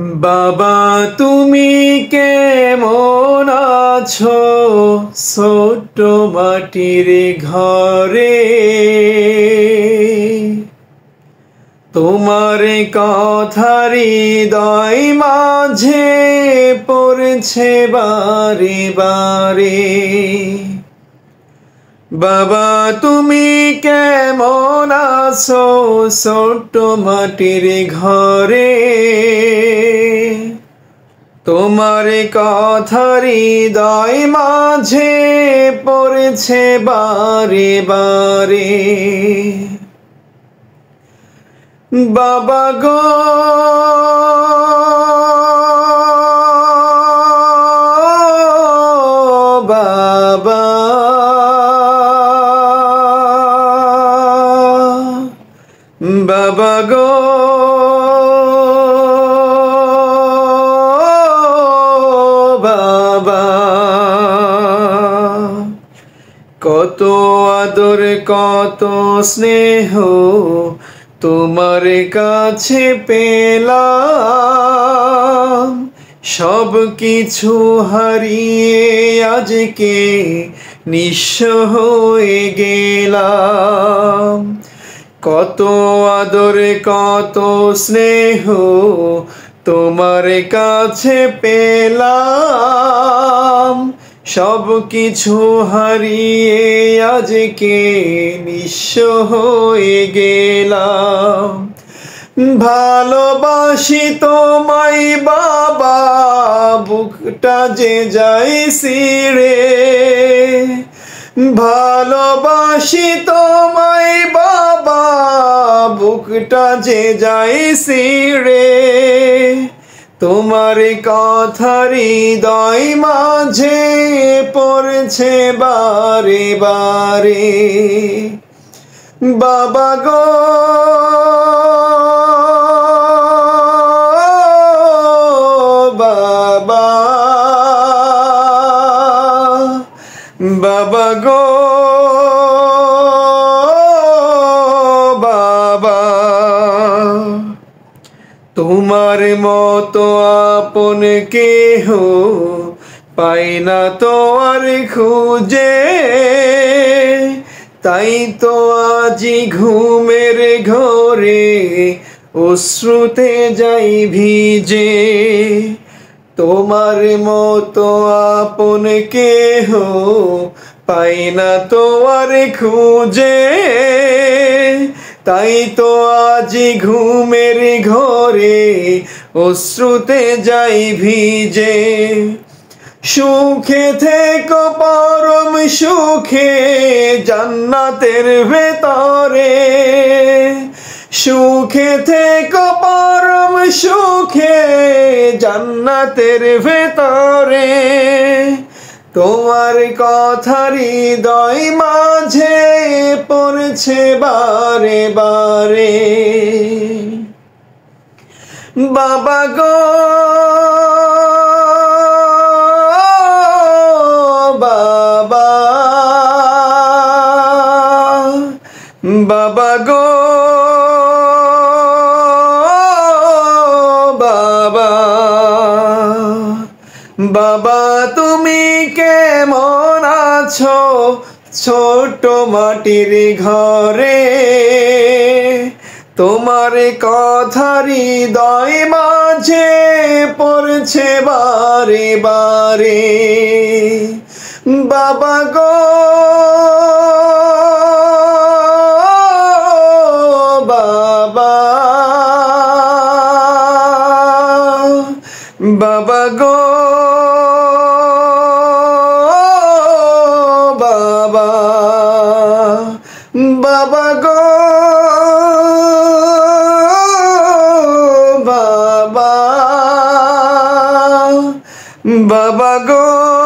বাবা তুমি কেমন আছো ছোট্ট মাটির ঘরে? তোমার কথা হৃদয় মাঝে পড়ছে বারে বারে। বাবা তুমি কেমন আছো ছোট্ট মাটির ঘরে? তোমার কথা হৃদয় মাঝে পড়ছে বারে বারে। বাবা গো বাবা, বাবা গো বাবা, কত আদর কত স্নেহ তোমার কাছে পেলাম, সব কিছু হারিয়ে আজকে নিঃস্ব হয়ে গেলাম। কত আদর কত স্নেহ তোমার কাছে পেলাম, সব কিছু হারিয়ে আজকে নিঃস্ব হয়ে গেলাম। ভালোবাসি তোমায় বাবা, বুকটা যে যায় ছিঁড়ে। ভালোবাসি তোমায় বাবা, বুকটা যে যায় ছিঁড়ে। তোমার কথা হৃদয় মাঝে পড়ছে বারে বারে। বাবা গো বাবা, বাবা গো বাবা, তোমার মতো আপন কেহ পাই না তো আর খুঁজে। তাই তো আজি ঘুমের ঘরে অশ্রুতে যাই ভিজে। তোমার মতো আপন কেহ পাই না তো আর খুঁজে। তাই তো আজি ঘুমের ঘরে অশ্রুতে যাই ভিজে। সুখে থেকো পরম সুখে জান্নাতের ভেতরে। সুখে থেকো পরম সুখে জান্নাতের ভেতরে। তোমার কথা হৃদয় মাঝে পড়ছে বারে বারে। বাবা গো বাবা, বাবা গো বাবা, বাবা তুমি কেমন আছো ছোট মাটির ঘরে? তোমার কথা হৃদয় মাঝে পড়ছে বারে বারে। বাবা গো বাবা, বাবা গো বাবা, বাবা গো বাবা, বাবা গো।